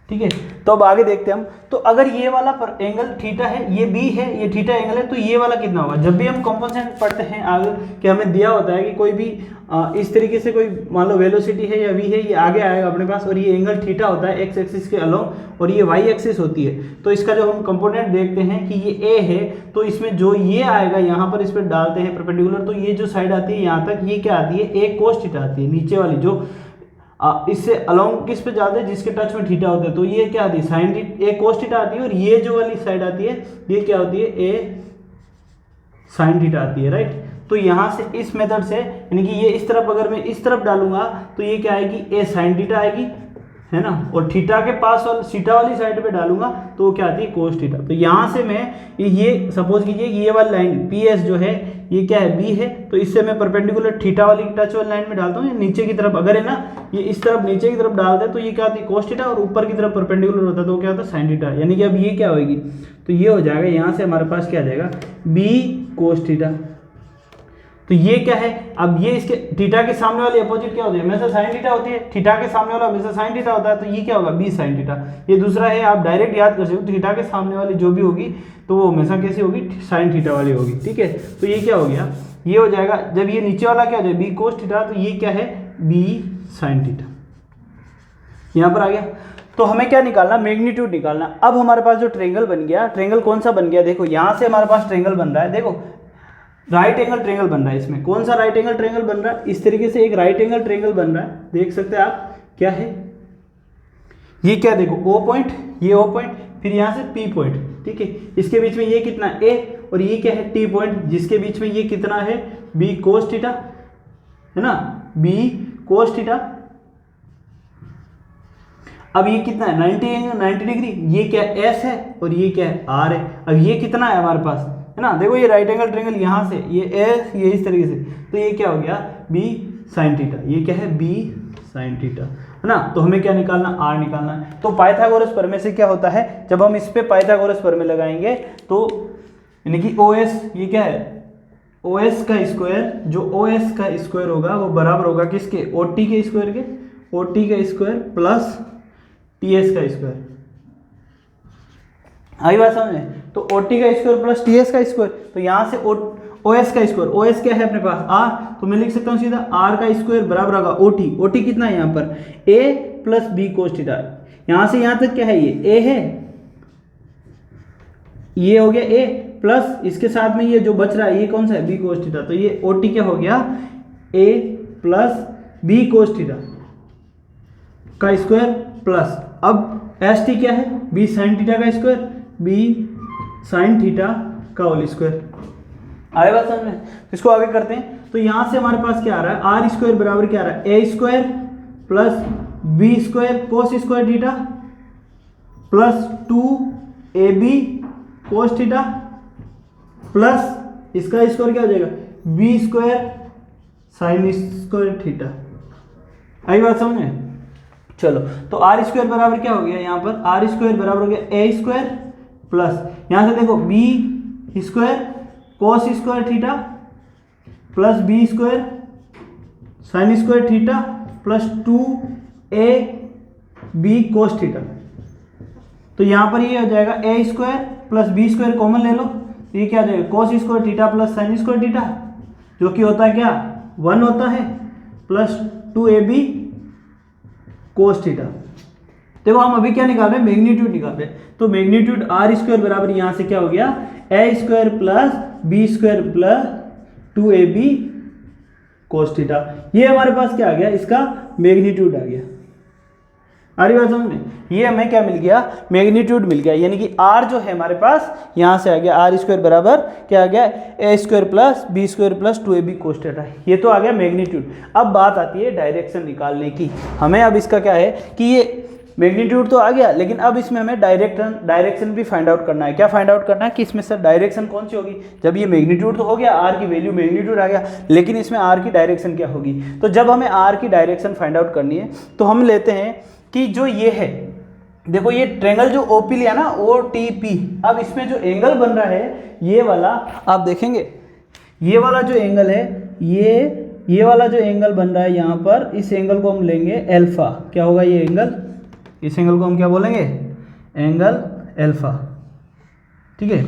A: ठीक है, तो अब आगे देखते हैं हम। तो अगर ये वाला पर एंगल थीटा है, ये बी है, ये थीटा एंगल है, तो ये वाला कितना होगा। जब भी हम कंपोनेंट पढ़ते हैं आगे कि हमें दिया होता है कि कोई भी इस तरीके से कोई मान लो वेलोसिटी है या वी है, ये आगे आएगा अपने पास, और ये एंगल थीटा होता है एक्स एक्सिस के अलोंग, और ये वाई एक्सिस होती है। तो इसका जो हम कंपोनेंट देखते हैं कि ये ए है, तो इसमें जो ये आएगा यहाँ पर इस पर डालते हैं परपेंडिकुलर, तो ये जो साइड आती है यहाँ तक, ये क्या आती है, ए कोस थीटा आती है। नीचे वाली जो इससे अलोंग किस पे जाते हैं, जिसके टच में थीटा होता है, तो ये क्या आती है, साइन ए कोस थीटा आती है। और ये जो वाली साइड आती है ये क्या होती है, ए साइन थीटा आती है, राइट। तो यहाँ से इस मेथड से, यानी कि ये इस तरफ अगर मैं इस तरफ डालूंगा तो ये क्या आएगी, ए साइन थीटा आएगी, है ना, और थीटा के पास और थीटा वाली साइड पे डालूंगा तो वो क्या आती है, कोस थीटा। तो यहाँ से मैं ये सपोज कीजिए कि ये वाली लाइन पी एस जो है ये क्या है, बी है, तो इससे मैं परपेंडिकुलर थीटा वाली टच वाली लाइन में डालता हूँ, नीचे की तरफ अगर है ना, ये इस तरफ नीचे की तरफ डाल दे तो ये क्या आती है, कोस थीटा, और ऊपर की तरफ परपेंडिकुलर होता है तो क्या होता है, साइन थीटा। यानी कि अब ये क्या होगी, तो ये हो जाएगा, यहाँ से हमारे पास क्या आ जाएगा, बी कोस थीटा। तो ये क्या है, अब ये इसके थीटा के सामने वाली अपोजिट क्या होती है, हमेशा साइन थीटा होती है, थीटा के सामने वाला हमेशा साइन थीटा होता है, तो ये क्या होगा, बी साइन थीटा। ये दूसरा है, आप डायरेक्ट याद कर सकते हो, थीटा के सामने वाली जो भी होगी तो वो हमेशा कैसी होगी, साइन थीटा वाली होगी, ठीक है। तो ये क्या हो गया, ये हो जाएगा, जब ये नीचे वाला क्या हो जाएगा, बी कोस थीटा, तो ये क्या है, बी साइन थीटा, यहाँ पर आ गया। तो हमें क्या निकालना, मैग्नीट्यूड निकालना। अब हमारे पास जो ट्रेंगल बन गया, ट्रेंगल कौन सा बन गया, देखो यहाँ से हमारे पास ट्रेंगल बन रहा है, देखो राइट एंगल ट्रेंगल बन रहा है। इसमें कौन सा राइट एंगल ट्रेंगल बन रहा है, इस तरीके से एक राइट एंगल ट्रेंगल बन रहा है, देख सकते हैं आप, क्या है ये, क्या देखो ओ पॉइंट, ये ओ पॉइंट, फिर यहाँ से पी पॉइंट, ठीक है, इसके बीच में ये कितना ए, और ये क्या है, टी पॉइंट, जिसके बीच में ये कितना है, बी कोस थीटा, है ना, बी कोस थीटा। अब ये कितना है, 90 डिग्री, ये क्या एस है और ये क्या है, आर है। अब ये कितना है हमारे पास, है ना, देखो ये राइट एंगल ट्रेंगल यहाँ से ये एस, ये इस तरीके से, तो ये क्या हो गया, बी साइन थीटा, ये क्या है, बी साइन थीटा, है ना। तो हमें क्या निकालना, आर निकालना है। तो पाइथागोरस प्रमेय से क्या होता है, जब हम इस पे पाइथागोरस प्रमेय लगाएंगे तो यानी कि ओ एस, ये क्या है, ओ एस का स्क्वायर, जो ओ एस का स्क्वायर होगा वो बराबर होगा किसके, ओ टी के स्क्वायर के, ओ टी का स्क्वायर प्लस टी एस का स्क्वायर। आई बात समझ में, तो ओ टी का स्क्वायर प्लस टी एस का स्क्वायर, तो यहाँ से ओ एस का स्क्वायर, ओ एस क्या है अपने पास, आर, तो मैं लिख सकता हूँ सीधा आर का स्क्वायर बराबर होगा ओ टी, ओ टी कितना है यहाँ पर, ए प्लस बी कोस थीटा, यहाँ से यहाँ तक क्या है, ये ए है, ये हो गया ए, प्लस इसके साथ में ये जो बच रहा है ये कौन सा है, बी कोस थीटा, तो ये ओ टी क्या हो गया, ए प्लस बी कोस थीटा का स्क्वायर प्लस, अब एस टी क्या है, बी साइन थीटा का स्क्वायर, बी साइन थीटा का होल स्क्वायर। आगे बात समझ में, इसको आगे करते हैं। तो यहाँ से हमारे पास क्या आ रहा है, आर स्क्वायर बराबर क्या आ रहा है, A square plus B square cos square theta plus 2ab cos theta plus इसका स्क्वायर क्या हो जाएगा, B square sine square theta. आई बात समझ में, चलो तो आर स्क्वायर बराबर क्या हो गया, यहाँ पर आर स्क्वायर बराबर हो गया ए स्क्वायर प्लस, यहाँ से देखो B square cos square theta plus B square sine square theta plus 2ab cos theta. तो यहाँ पर ये हो जाएगा A square plus B square common ले लो, तो ये क्या आ जाएगा, cos square theta plus sine square theta, जो कि होता है क्या, 1 होता है, प्लस 2ab कोस थीटा। देखो हम अभी क्या निकाल रहे हैं, मैग्नीट्यूड निकाल रहे हैं। तो मैग्नीट्यूड आर स्क्वायर बराबर यहाँ से क्या हो गया, A square plus B square plus 2ab cos theta. ये हमारे पास क्या आ गया, इसका मैग्नीट्यूड आ गया। आ रही बात समझ में, ये हमें क्या मिल गया, मैग्नीट्यूड मिल गया, यानी कि आर जो है हमारे पास यहाँ से आ गया, आर स्क्वायर बराबर क्या आ गया, A square plus B square plus 2ab cos theta. ये तो आ गया मैग्नीट्यूड। अब बात आती है डायरेक्शन निकालने की। हमें अब इसका क्या है कि ये मैग्नीट्यूड तो आ गया, लेकिन अब इसमें हमें डायरेक्शन भी फाइंड आउट करना है। क्या फाइंड आउट करना है कि इसमें सर डायरेक्शन कौन सी होगी। जब ये मैग्नीट्यूड तो हो गया, आर की वैल्यू मैग्नीट्यूड आ गया, लेकिन इसमें आर की डायरेक्शन क्या होगी। तो जब हमें आर की डायरेक्शन फाइंड आउट करनी है तो हम लेते हैं कि जो ये है, देखो ये ट्रेंगल जो ओपी लिया ना, ओ टी पी, अब इसमें जो एंगल बन रहा है ये वाला, आप देखेंगे ये वाला जो एंगल है, ये वाला जो एंगल बन रहा है यहाँ पर, इस एंगल को हम लेंगे एल्फा। क्या होगा ये एंगल, इस एंगल को हम क्या बोलेंगे, एंगल एल्फा। ठीक है,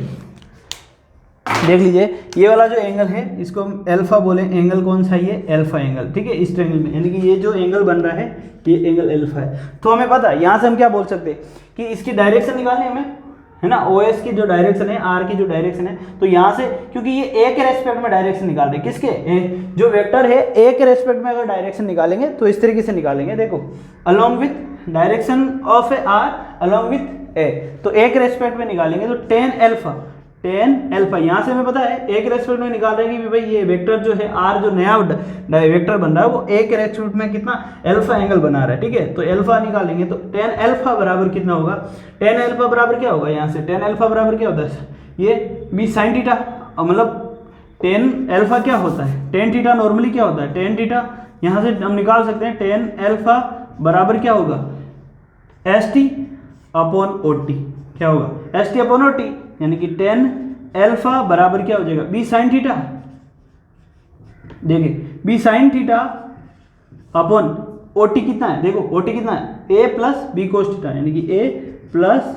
A: देख लीजिए ये वाला जो एंगल है इसको हम एल्फा बोले, एंगल कौन सा, ये एल्फा एंगल। ठीक है, इस ट्रेंगल में, यानी कि ये जो एंगल बन रहा है ये एंगल एल्फा है। तो हमें पता है यहाँ से हम क्या बोल सकते हैं कि इसकी डायरेक्शन निकालनी है हमें, है ना, ओ एस की जो डायरेक्शन है, आर की जो डायरेक्शन है, तो यहाँ से क्योंकि ये ए के रेस्पेक्ट में डायरेक्शन निकाल रहे हैं, किसके, जो वेक्टर है ए के रेस्पेक्ट में अगर डायरेक्शन निकालेंगे तो इस तरीके से निकालेंगे। देखो along with direction of A R along with A, तो ए के रेस्पेक्ट में निकालेंगे तो टेन टेन अल्फा। यहाँ से हमें पता है ए के रेस्पेक्ट में निकाल रहे हैं कि भाई ये वेक्टर जो है आर जो नया वेक्टर बन रहा है वो ए के रेस्पेक्ट में कितना अल्फा एंगल बना रहा है, ठीक है। तो अल्फा निकालेंगे तो टेन अल्फा बराबर कितना होगा, टेन अल्फा बराबर क्या होगा, यहाँ से टेन अल्फा बराबर क्या होता है, ये बी साइन थीटा, मतलब टेन अल्फा क्या होता है, टेन थीटा नॉर्मली क्या होता है, टेन थीटा यहाँ से हम निकाल सकते हैं टेन अल्फा बराबर क्या होगा, S T upon O T, क्या होगा S T upon O T, यानी कि टेन अल्फा बराबर क्या हो जाएगा बी साइन थीटा, देखिए B sine theta upon O T कितना है, देखो ओ टी कितना है A plus B cos theta, यानी कि A plus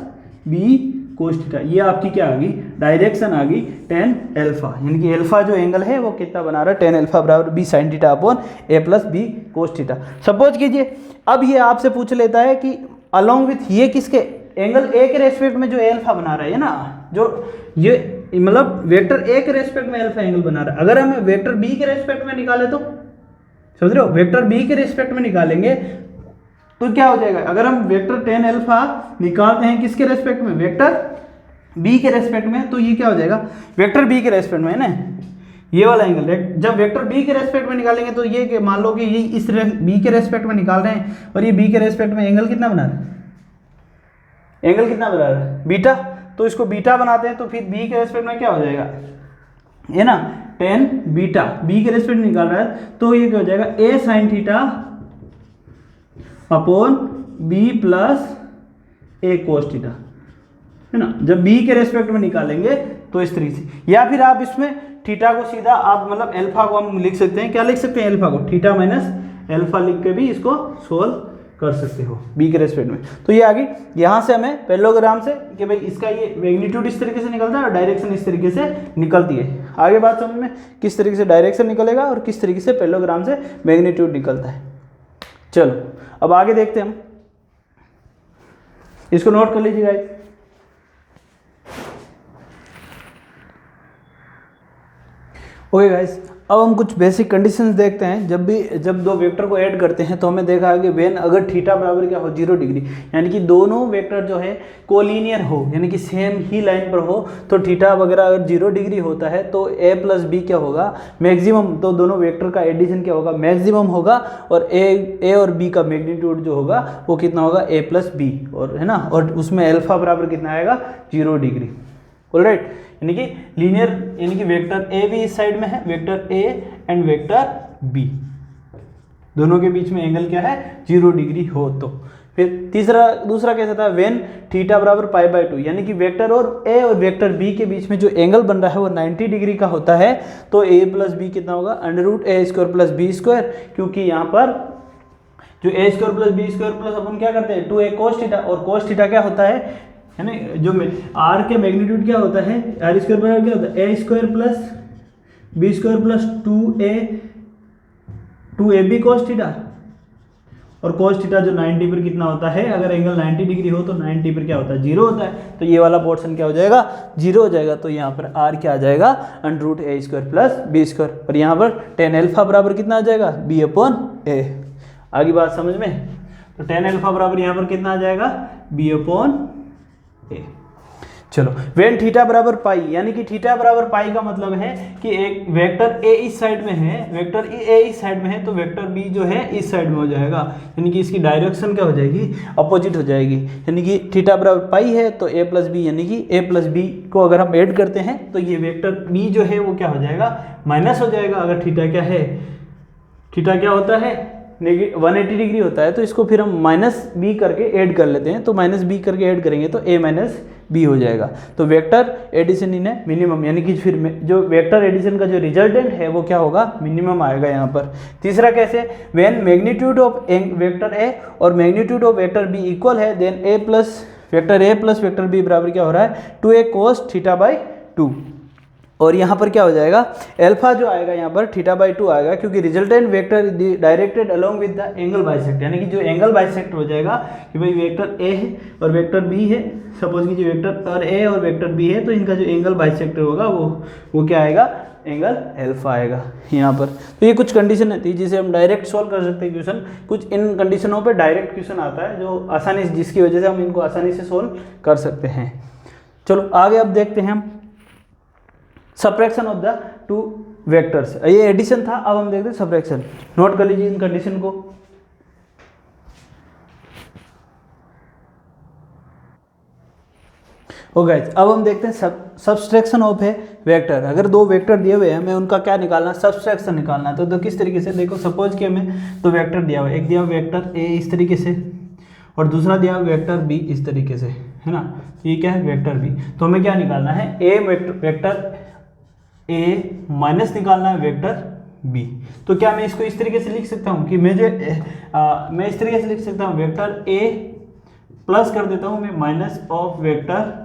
A: B cos theta, ये आपकी क्या आ गई डायरेक्शन आ गई टेन अल्फा, यानी कि अल्फा जो एंगल है वो कितना बना रहा है टेन अल्फा बराबर B sine theta upon A plus B cos theta. Suppose कीजिए अब ये आपसे पूछ लेता है कि अलोंग विथ ये किसके एंगल ए के रेस्पेक्ट में जो अल्फा बना रहा है ना, जो ये मतलब वेक्टर ए के रेस्पेक्ट में अल्फा एंगल बना रहा है, अगर हम वेक्टर बी के रेस्पेक्ट में निकाले तो समझ रहे हो, वेक्टर बी के रेस्पेक्ट में निकालेंगे तो क्या हो जाएगा, अगर हम वेक्टर टेन अल्फा निकालते हैं किसके रेस्पेक्ट में, वेक्टर बी के रेस्पेक्ट में, तो ये क्या हो जाएगा वेक्टर बी के रेस्पेक्ट में है ना, ये वाला एंगल जब वेक्टर बी के रेस्पेक्ट में निकालेंगे तो ये मान लो कि ये इस बी के रेस्पेक्ट में निकाल रहे हैं और ये बी के रेस्पेक्ट में एंगल कितना बना रहा है, एंगल कितना बना रहा है बीटा, तो इसको बीटा बनाते हैं तो फिर बी के रेस्पेक्ट में क्या हो जाएगा, है ना टेन बीटा, बी के रेस्पेक्ट में निकाल रहा है तो ये क्या हो जाएगा A sine theta upon B plus A cos theta, है ना। जब बी के रेस्पेक्ट में निकालेंगे तो इस तरीके से, या फिर आप इसमें थीटा को सीधा आप मतलब अल्फा को हम लिख सकते हैं, क्या लिख सकते हैं अल्फा को थीटा माइनस अल्फा लिख के भी इसको सोल्व कर सकते हो बी के रेस्पेक्ट में। तो ये आ गई, यहाँ से हमें पैरेललोग्राम से कि भाई इसका ये मैग्नीट्यूड इस तरीके से निकलता है और डायरेक्शन इस तरीके से निकलती है। आगे बात समझ में किस तरीके से डायरेक्शन निकलेगा और किस तरीके से पैरेललोग्राम से मैग्नीट्यूड निकलता है। चलो अब आगे देखते हैं हम, इसको नोट कर लीजिएगा। ओके गाइस, अब हम कुछ बेसिक कंडीशंस देखते हैं। जब दो वेक्टर को ऐड करते हैं तो हमें देखा है कि वेन अगर थीटा बराबर क्या हो 0 डिग्री, यानी कि दोनों वेक्टर जो है कोलिनियर हो, यानी कि सेम ही लाइन पर हो, तो थीटा वगैरह अगर 0 डिग्री होता है तो a प्लस बी क्या होगा मैक्सिमम, तो दोनों वेक्टर का एडिशन क्या होगा मैक्सिमम होगा, और a और b का मैग्नीट्यूड जो होगा वो कितना होगा a प्लस बी, और है ना, और उसमें अल्फा बराबर कितना आएगा 0 डिग्री। ऑलराइट, यानी कि लीनियर, यानी कि वेक्टर ए भी इस साइड में है, vector A and vector B दोनों के बीच में एंगल क्या है 0 डिग्री हो। तो फिर दूसरा कैसा था, वेन थीटा बराबर पाई बाय 2, यानी कि वेक्टर और ए और वेक्टर बी के बीच में जो एंगल बन रहा है वो 90 डिग्री का होता है, तो ए प्लस बी कितना होगा under root A square plus B square, क्योंकि यहाँ पर जो A square plus B square plus अपन क्या करते हैं 2a कोस थीटा, और कोस थीटा क्या होता है ना, जो आर के मैग्नीट्यूड क्या होता है आर स्क्वायर बराबर क्या होता है A square plus B square plus 2a B cos theta, और कोस थीटा जो 90 पर कितना होता है, अगर एंगल 90 डिग्री हो तो 90 पर क्या होता है 0 होता है, तो ये वाला पोर्शन क्या हो जाएगा 0 हो जाएगा। तो यहाँ पर आर क्या आ जाएगा under root A square plus B square, और यहाँ पर टेन अल्फा बराबर कितना आ जाएगा बी अपॉन ए। आगे बात समझ में, तो टेन अल्फा बराबर यहाँ पर कितना आ जाएगा बी अपॉन ए। चलो वेन थीटा बराबर पाई, यानी कि थीटा बराबर पाई का मतलब है कि एक वेक्टर ए इस साइड में है, वेक्टर ए इस साइड में है, तो वेक्टर बी जो है इस साइड में हो जाएगा, यानी कि इसकी डायरेक्शन क्या हो जाएगी अपोजिट हो जाएगी, यानी कि थीटा बराबर पाई है तो ए प्लस बी, यानी कि ए प्लस बी को अगर हम ऐड करते हैं तो ये वेक्टर बी जो है वो क्या हो जाएगा माइनस हो जाएगा। अगर थीटा क्या है, थीटा क्या होता है 180 डिग्री होता है, तो इसको फिर हम माइनस बी करके ऐड कर लेते हैं, तो माइनस बी करके ऐड करेंगे तो a माइनस बी हो जाएगा। तो वेक्टर एडिशन इन है मिनिमम, यानी कि फिर जो वेक्टर एडिशन का जो रिजल्टेंट है वो क्या होगा मिनिमम आएगा यहाँ पर। तीसरा कैसे, when magnitude of vector a और magnitude of vector b equal है, then vector a plus vector b बराबर क्या हो रहा है 2a कोस थीटा बाई 2, और यहाँ पर क्या हो जाएगा अल्फा जो आएगा यहाँ पर थीटा बाई 2 आएगा, क्योंकि resultant vector directed along with the angle bisect, यानी कि जो एंगल बाइसेक्ट हो जाएगा कि भाई वेक्टर ए है और वेक्टर बी है, सपोज कि जो वेक्टर और ए और वेक्टर बी है, तो इनका जो एंगल बाइसेक्ट होगा वो क्या आएगा एंगल अल्फा आएगा यहाँ पर। तो ये कुछ कंडीशन है जिसे हम डायरेक्ट सॉल्व कर सकते हैं क्वेश्चन, कुछ इन कंडीशनों पर डायरेक्ट क्वेश्चन आता है जो आसानी, जिसकी वजह से हम इनको आसानी से सॉल्व कर सकते हैं। चलो आगे अब देखते हैं हम subtraction of the two vectors. ये एडिशन था, अब हम देखते हैं सब्ट्रैक्शन। नोट कर लीजिए इन कंडीशन को। ओके गाइस, अब हम देखते हैं सब्ट्रैक्शन ऑफ है वेक्टर। अगर दो वेक्टर दिए हुए हैं, हमें उनका क्या निकालना है, सब्ट्रैक्शन निकालना है। तो किस तरीके से, देखो सपोज कि हमें दो वेक्टर दिया हुआ है, एक दिया हुआ वेक्टर ए इस तरीके से और दूसरा दिया हुआ वेक्टर बी इस तरीके से, है ना। ये क्या है, वेक्टर बी। तो हमें क्या निकालना है, ए वेक्टर ए माइनस निकालना है वेक्टर बी। तो क्या मैं इसको इस तरीके से लिख सकता हूँ कि मैं इस तरीके से लिख सकता हूँ, वेक्टर ए प्लस कर देता हूँ मैं माइनस ऑफ वेक्टर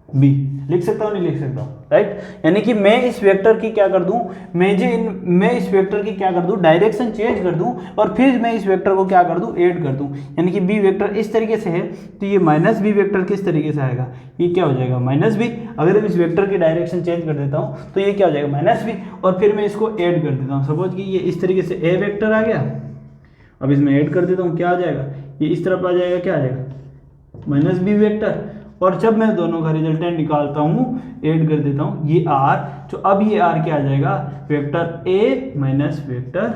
A: बी। लिख सकता हूँ, नहीं लिख सकता हूँ, राइट। यानी कि मैं इस वेक्टर की क्या कर दूं, मैं इस वेक्टर की क्या कर दूं, डायरेक्शन चेंज कर दूं और फिर मैं इस वेक्टर को क्या कर दूं, ऐड कर दूं। यानी कि बी वेक्टर इस तरीके से है तो ये माइनस बी वेक्टर किस तरीके से आएगा, ये क्या हो जाएगा माइनस बी। अगर मैं इस वेक्टर की डायरेक्शन चेंज कर देता हूँ तो ये क्या हो जाएगा माइनस बी, और फिर मैं इसको ऐड कर देता हूँ। सपोज कि ये इस तरीके से ए वेक्टर आ गया, अब इसमें ऐड कर देता हूँ, क्या आ जाएगा, ये इस तरफ आ जाएगा, क्या आ जाएगा माइनस बी वेक्टर। और जब मैं दोनों का रिजल्टेंट निकालता हूँ, ऐड कर देता हूँ, ये आर, तो अब ये आर क्या आ जाएगा, vector A minus vector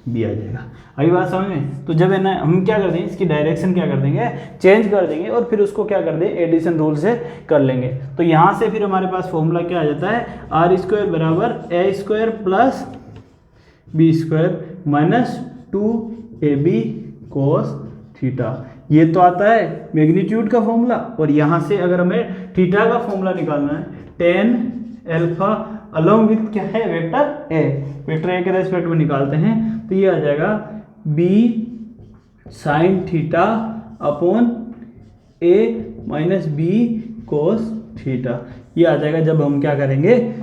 A: B आ जाएगा। अभी बात समझ में। तो जब है ना, हम क्या कर देंगे, इसकी डायरेक्शन क्या कर देंगे, चेंज कर देंगे और फिर उसको क्या कर दें, एडिशन रूल से कर लेंगे। तो यहाँ से फिर हमारे पास फॉर्मूला क्या आ जाता है, आर स्क्वायर बराबर A square plus B square minus 2ab cos theta. ये तो आता है मैग्नीट्यूड का फॉर्मूला। और यहाँ से अगर हमें थीटा का फॉर्मूला निकालना है, tan अल्फा अलोंग विथ क्या है, वेक्टर ए। वेक्टर ए के रेस्पेक्ट में निकालते हैं तो ये आ जाएगा b sine theta upon a minus B cos theta. ये आ जाएगा जब हम क्या करेंगे,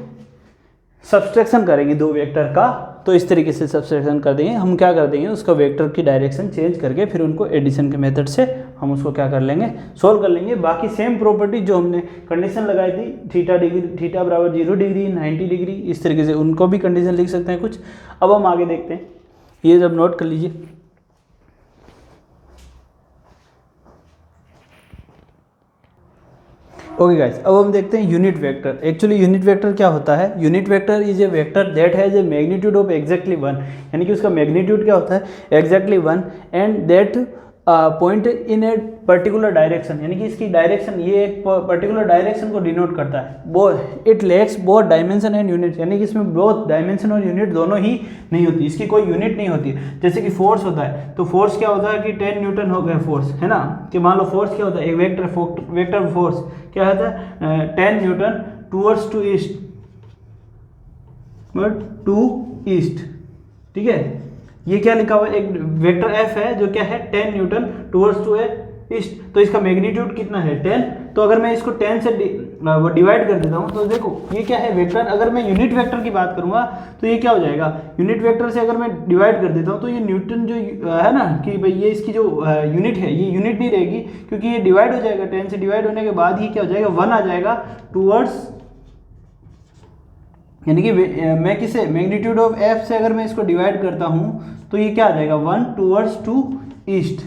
A: सब्सट्रैक्शन करेंगे दो वेक्टर का। तो इस तरीके से सब्सट्रैक्शन कर देंगे, हम क्या कर देंगे, उसका वेक्टर की डायरेक्शन चेंज करके फिर उनको एडिशन के मेथड से हम उसको क्या कर लेंगे, सोल्व कर लेंगे। बाकी सेम प्रॉपर्टी जो हमने कंडीशन लगाई थी, थीटा बराबर 0 डिग्री 90 डिग्री, इस तरीके से उनको भी कंडीशन लिख सकते हैं कुछ। अब हम आगे देखते हैं, ये जब नोट कर लीजिए। ओके गाइस, अब हम देखते हैं unit vector. Actually unit vector क्या होता है, unit vector is a vector that has a magnitude of exactly 1। यानी कि उसका मैग्नीट्यूड क्या होता है, exactly 1, and that point in a particular direction. यानी कि इसकी डायरेक्शन, ये एक पर्टिकुलर डायरेक्शन को डिनोट करता है। It lacks both dimension and unit, यानी कि इसमें बोथ डायमेंशन और यूनिट दोनों ही नहीं होती, इसकी कोई यूनिट नहीं होती। जैसे कि फोर्स होता है, तो फोर्स क्या होता है कि 10 न्यूटन हो गया फोर्स, है ना। कि मान लो फोर्स क्या होता है, एक वेक्टर फोर्स क्या होता है, 10 newton towards to east, to east, ठीक है। ये क्या लिखा हुआ है, एक वेक्टर एफ है जो क्या है 10 न्यूटन टूवर्ड्स टू ईस्ट। तो इसका मैग्नीट्यूड कितना है 10। तो अगर मैं इसको 10 से डिवाइड कर देता हूँ तो देखो ये क्या है वेक्टर। अगर मैं यूनिट वेक्टर की बात करूँगा तो ये क्या हो जाएगा, यूनिट वेक्टर से अगर मैं डिवाइड कर देता हूँ तो ये न्यूटन जो है ना, कि भाई ये इसकी जो यूनिट है ये यूनिट नहीं रहेगी, क्योंकि ये डिवाइड हो जाएगा, 10 से डिवाइड होने के बाद ही क्या हो जाएगा 1 आ जाएगा टूवर्ड्स। यानी कि मैं किसे, मैग्नीट्यूड ऑफ एफ से अगर मैं इसको डिवाइड करता हूँ तो ये क्या आ जाएगा 1 टूवर्ड्स टू ईस्ट।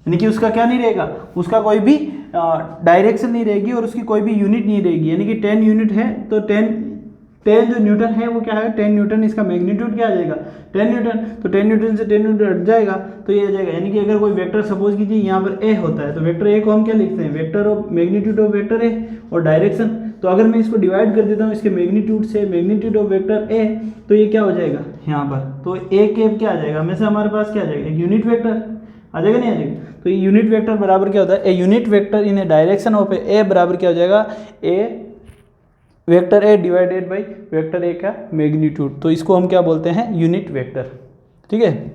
A: यानी कि उसका क्या नहीं रहेगा, उसका कोई भी डायरेक्शन नहीं रहेगी और उसकी कोई भी यूनिट नहीं रहेगी। यानी कि 10 यूनिट है तो 10 जो न्यूटन है वो क्या है 10 न्यूटन, इसका मैग्नीट्यूड क्या आ जाएगा 10 न्यूटन। तो 10 न्यूटन से 10 न्यूटन हट जाएगा तो ये आ जाएगा। यानी कि अगर कोई वेक्टर सपोज कीजिए यहाँ पर ए होता है तो वेक्टर ए को हम क्या लिखते हैं, vector of magnitude of vector A और डायरेक्शन। तो अगर मैं इसको डिवाइड कर देता हूँ इसके मैग्नीट्यूड से, मैग्नीट्यूड ऑफ वेक्टर ए, तो ये क्या हो जाएगा यहाँ पर, तो ए कैप क्या आ जाएगा, हमेशा हमारे पास क्या आ जाएगा, एक यूनिट वेक्टर आ जाएगा, नहीं आ जाएगा। तो ये यूनिट वेक्टर बराबर क्या होता है, A unit vector in A direction of A बराबर क्या हो जाएगा, A vector A divided by vector A का मैग्नीट्यूड। तो इसको हम क्या बोलते हैं, यूनिट वेक्टर। ठीक है,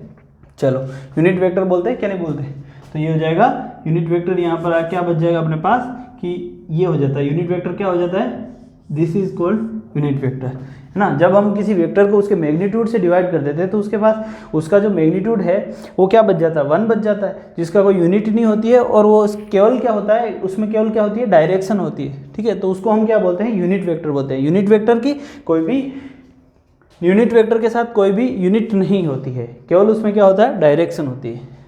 A: चलो यूनिट वेक्टर बोलते हैं क्या नहीं बोलते। तो ये हो जाएगा यूनिट वेक्टर। यहाँ पर क्या बच जाएगा अपने पास कि ये हो जाता है यूनिट वेक्टर, क्या हो जाता है, this is called unit vector, है ना। जब हम किसी वेक्टर को उसके मैग्नीट्यूड से डिवाइड कर देते हैं तो उसके पास उसका जो मैग्नीट्यूड है वो क्या बच जाता है, 1 बच जाता है, जिसका कोई यूनिट नहीं होती है और वो केवल क्या होता है, उसमें केवल क्या होती है, डायरेक्शन होती है। ठीक है, तो उसको हम क्या बोलते हैं, यूनिट वेक्टर बोलते हैं। यूनिट वेक्टर की कोई भी, यूनिट वेक्टर के साथ कोई भी यूनिट नहीं होती है, केवल उसमें क्या होता है, डायरेक्शन होती है।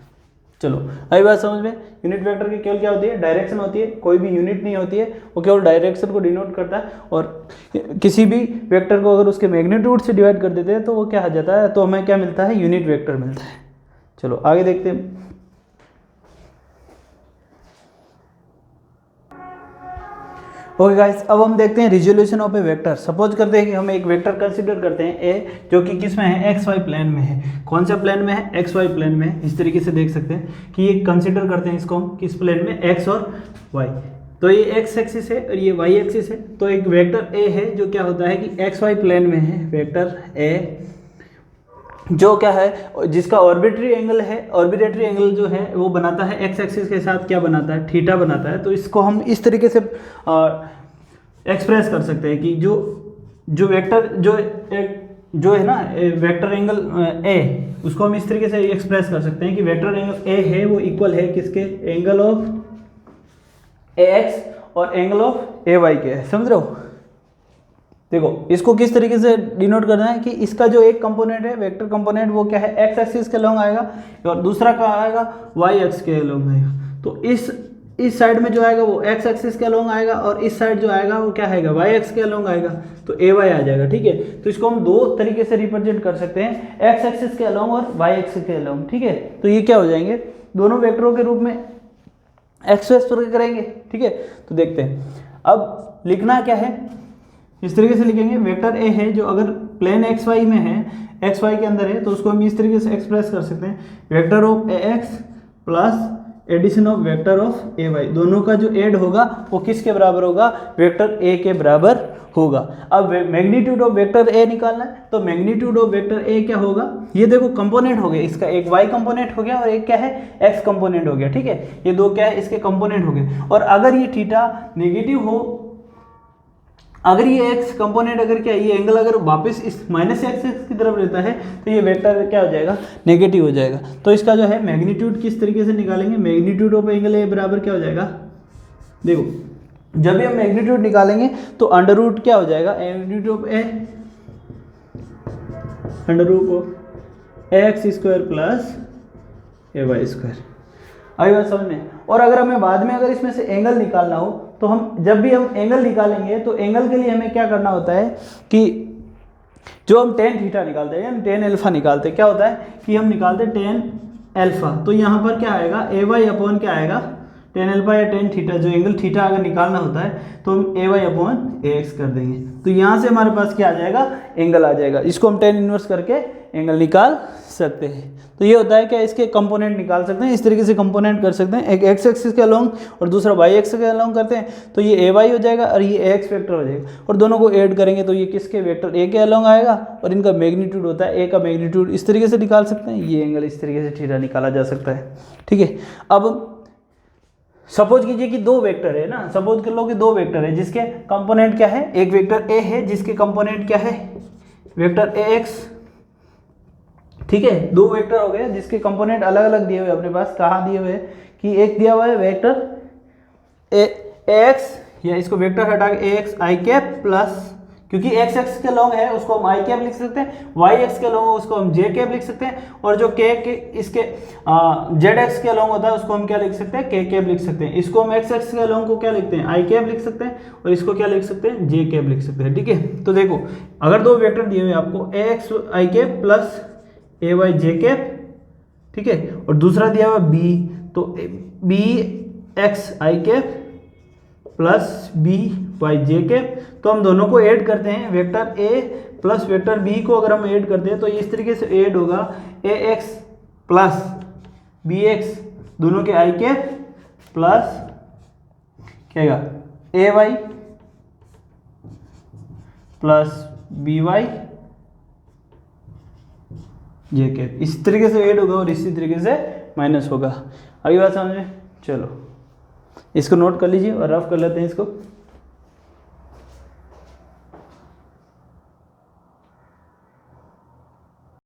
A: चलो अभी बात समझ में। यूनिट वेक्टर की केवल क्या होती है, डायरेक्शन होती है, कोई भी यूनिट नहीं होती है, वो केवल डायरेक्शन को डिनोट करता है। और किसी भी वेक्टर को अगर उसके मैग्नीट्यूड से डिवाइड कर देते हैं तो वो क्या आ जाता है, तो हमें क्या मिलता है, यूनिट वेक्टर मिलता है। चलो आगे देखते हैं। ओके गाइस, अब हम देखते हैं resolution of A vector. Suppose करते हैं कि हम एक वेक्टर कंसीडर करते हैं ए, जो कि किस में है, एक्स वाई प्लेन में है। कौन सा प्लेन में है, एक्स वाई प्लेन में है। इस तरीके से देख सकते हैं कि ये कंसीडर करते हैं इसको हम किस प्लेन में, एक्स और वाई। तो ये एक्स एक्सिस है और ये वाई एक्सिस है। तो एक वेक्टर ए है जो क्या होता है कि एक्स वाई प्लेन में है, वेक्टर ए जो क्या है, जिसका ऑर्बिटरी एंगल है, ऑर्बिटरी एंगल जो है वो बनाता है एक्स एक्सिस के साथ क्या बनाता है, थीटा बनाता है। तो इसको हम इस तरीके से एक्सप्रेस कर सकते हैं कि जो वेक्टर जो है ना वेक्टर एंगल ए, उसको हम इस तरीके से एक्सप्रेस कर सकते हैं कि वेक्टर एंगल ए है वो इक्वल है किसके, एंगल ऑफ ए एक्स और एंगल ऑफ ए वाई के है। समझ रहे हो। देखो इसको किस तरीके से डिनोट करना है कि इसका जो एक कंपोनेंट है वेक्टर कंपोनेंट वो क्या है, एक्स एक्सिस के लॉन्ग आएगा और दूसरा क्या आएगा, वाई एक्स के लॉन्ग आएगा। तो इस साइड में जो आएगा वो एक्स एक्सिस के लॉन्ग आएगा और इस साइड जो आएगा वो क्या आएगा, वाई एक्स के लॉन्ग आएगा। तो ए वाई आ जाएगा। ठीक है, तो इसको हम दो तरीके से रिप्रेजेंट कर सकते हैं, एक्स एक्सिस के लॉन्ग और वाई एक्सिस के लॉन्ग। ठीक है, तो ये क्या हो जाएंगे, दोनों वेक्टरों के रूप में एक्सप्रेस करेंगे। ठीक है, तो देखते हैं अब लिखना क्या है, इस तरीके से लिखेंगे। वेक्टर ए है जो अगर प्लेन एक्स वाई में है, एक्स वाई के अंदर है, तो उसको हम इस तरीके से एक्सप्रेस कर सकते हैं, vector of A X plus addition of vector of A Y. दोनों का जो ऐड होगा वो किसके बराबर होगा, वेक्टर ए के बराबर होगा। अब मैग्नीट्यूड ऑफ वेक्टर ए निकालना है, तो मैग्नीट्यूड ऑफ वेक्टर ए क्या होगा, ये देखो कंपोनेंट हो गए, इसका एक वाई कंपोनेंट हो गया और एक क्या है, एक्स कंपोनेंट हो गया। ठीक है, ये दो क्या है, इसके कंपोनेंट हो गए। और अगर ये थीटा नेगेटिव हो, अगर ये एक्स कंपोनेंट अगर क्या, ये एंगल अगर वापस इस माइनस एक्स की तरफ रहता है तो ये वेक्टर क्या हो जाएगा, नेगेटिव हो जाएगा। तो इसका जो है मैग्नीट्यूड किस तरीके से निकालेंगे, मैग्नीट्यूड ऑफ एंगल ए बराबर क्या हो जाएगा, देखो जब भी हम मैग्नीट्यूड निकालेंगे तो अंडर रूट क्या हो जाएगा, magnitude of A under root of X square plus A Y square. आई बात समझ में। और अगर हमें बाद में अगर इसमें से एंगल निकालना हो तो हम जब भी हम एंगल निकालेंगे तो एंगल के लिए हमें क्या करना होता है कि जो हम टेन थीटा निकालते हैं, हम टेन अल्फा निकालते हैं, क्या होता है कि हम निकालते हैं टेन अल्फा। तो यहाँ पर क्या आएगा, ए वाई अपॉन क्या आएगा, टेन अल्फा या टेन थीटा। जो एंगल थीटा अगर निकालना होता है तो हम ए वाई अपॉन ए एक्स कर देंगे। तो यहाँ से हमारे पास क्या आ जाएगा, एंगल आ जाएगा। इसको हम टेन इनवर्स करके एंगल निकाल सकते हैं। तो ये होता है कि इसके कंपोनेंट निकाल सकते हैं, इस तरीके से कंपोनेंट कर सकते हैं। एक एक्स एक्सिस के अलोंग और दूसरा वाई एक्सिस के अलोंग करते हैं तो ये ए वाई हो जाएगा और ये ए एक्स वेक्टर हो जाएगा। और दोनों को ऐड करेंगे तो ये किसके वेक्टर ए के अलोंग आएगा और इनका मैग्नीट्यूड होता है, ए का मैग्नीट्यूड इस तरीके से निकाल सकते हैं। ये एंगल इस तरीके से थीटा निकाला जा सकता है। ठीक है, अब सपोज कीजिए कि दो वेक्टर है ना, सपोज कर लो कि दो वेक्टर है जिसके कंपोनेंट क्या है, एक वेक्टर ए है जिसके कंपोनेंट क्या है, वेक्टर ए एक्स। ठीक है, दो वेक्टर हो गए जिसके कंपोनेंट अलग अलग दिए हुए अपने पास। कहाँ दिए हुए कि एक दिया हुआ है वेक्टर ए एक्स, या इसको वेक्टर हटा के ए एक्स आई कैप प्लस, क्योंकि एक्स एक्स के लॉन्ग है उसको हम आई कैप लिख सकते हैं, वाई एक्स के लॉन्ग उसको हम जे कैप लिख सकते हैं, और जो के इसके जेड एक्स के लॉन्ग होता है उसको हम क्या लिख सकते हैं, के कैप लिख सकते हैं। इसको हम एक्स एक्स के लॉन्ग को क्या लिखते हैं, आई कैप लिख सकते हैं, और इसको क्या लिख सकते हैं, जे कैप लिख सकते हैं। ठीक है, तो देखो अगर दो वेक्टर दिए हुए आपको A X I cap plus A Y J cap, ठीक है, और दूसरा दिया हुआ बी, तो B X I cap plus B Y J cap. तो हम दोनों को ऐड करते हैं, vector A plus vector B को अगर हम ऐड करते हैं तो इस तरीके से ऐड होगा, ए एक्स प्लस बी एक्स दोनों के आई कैप प्लस क्या आएगा, ए Y plus B Y J cap. इस तरीके से ऐड होगा और इसी तरीके से माइनस होगा। अगली बात समझ में, चलो इसको नोट कर लीजिए और रफ कर लेते हैं इसको।